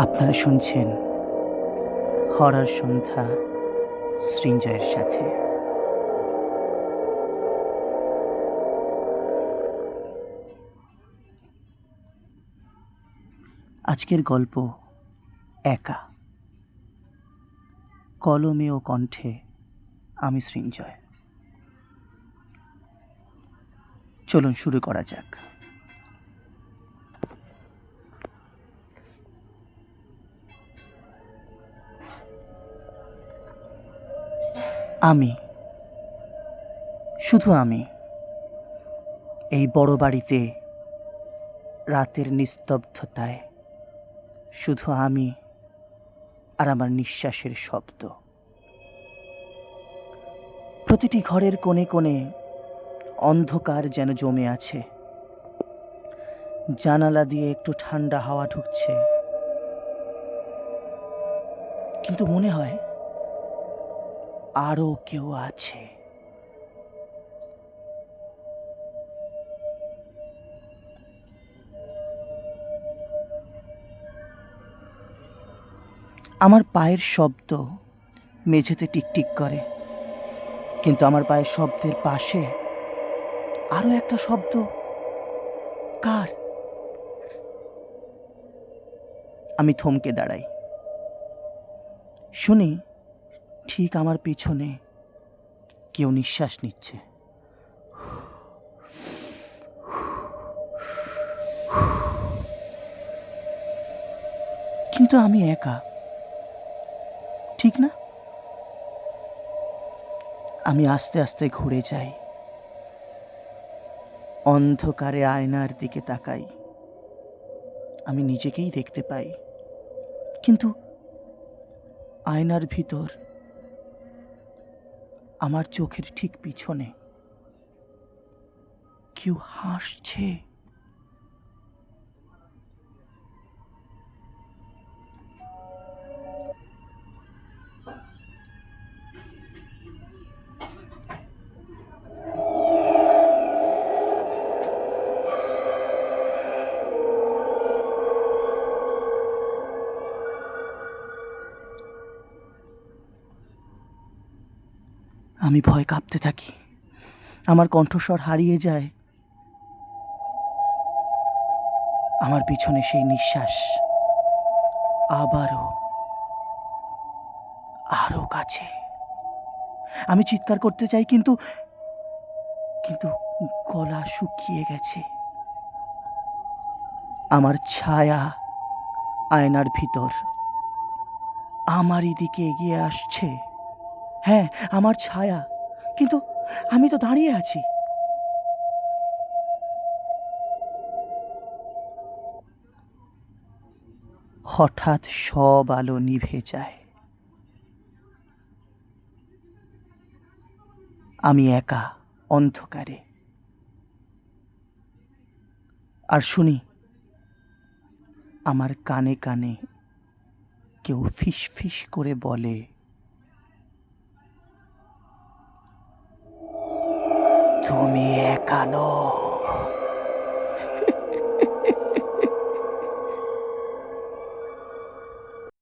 আপনারা শুনছেন হরার সন্ধ্যা সৃঞ্জয়ের সাথে। আজকের গল্প একা। কলমে ও কণ্ঠে আমি সৃঞ্জয়। চলুন শুরু করা যাক। আমি, শুধু আমি, এই বড় বাড়িতে রাতের নিস্তব্ধতায় শুধু আমি আর আমার নিঃশ্বাসের শব্দ। প্রতিটি ঘরের কোণে কোণে অন্ধকার যেন জমে আছে। জানালা দিয়ে একটু ঠান্ডা হাওয়া ঢুকছে, কিন্তু মনে হয় আরও কেউ আছে। আমার পায়ের শব্দ মেঝেতে টিকটিক করে, কিন্তু আমার পায়ের শব্দের পাশে আরও একটা শব্দ। কার? আমি থমকে দাঁড়াই। শুনি ঠিক আমার পিছনে কেউ নিঃশ্বাস নিচ্ছে। কিন্তু আমি একা, ঠিক না? আমি আস্তে আস্তে ঘুরে যাই, অন্ধকারে আয়নার দিকে তাকাই। আমি নিজেকেই দেখতে পাই, কিন্তু আয়নার ভিতর আমার চোখের ঠিক পিছনে কেউ হাসছে। আমি ভয় কাঁপতে থাকি, আমার কণ্ঠস্বর হারিয়ে যায়। আমার পিছনে সেই নিঃশ্বাস, আবারও, আরো কাছে। আমি চিৎকার করতে চাই, কিন্তু কিন্তু গলা শুকিয়ে গেছে। আমার ছায়া আয়নার ভিতর আমারই দিকে এগিয়ে আসছে। হ্যাঁ, আমার ছায়া, কিন্তু আমি তো দাঁড়িয়ে আছি। হঠাৎ সব আলো নিভে যায়। আমি একা অন্ধকারে, আর শুনি আমার কানে কানে কেউ ফিস ফিস করে বলে, তুমি একা নও।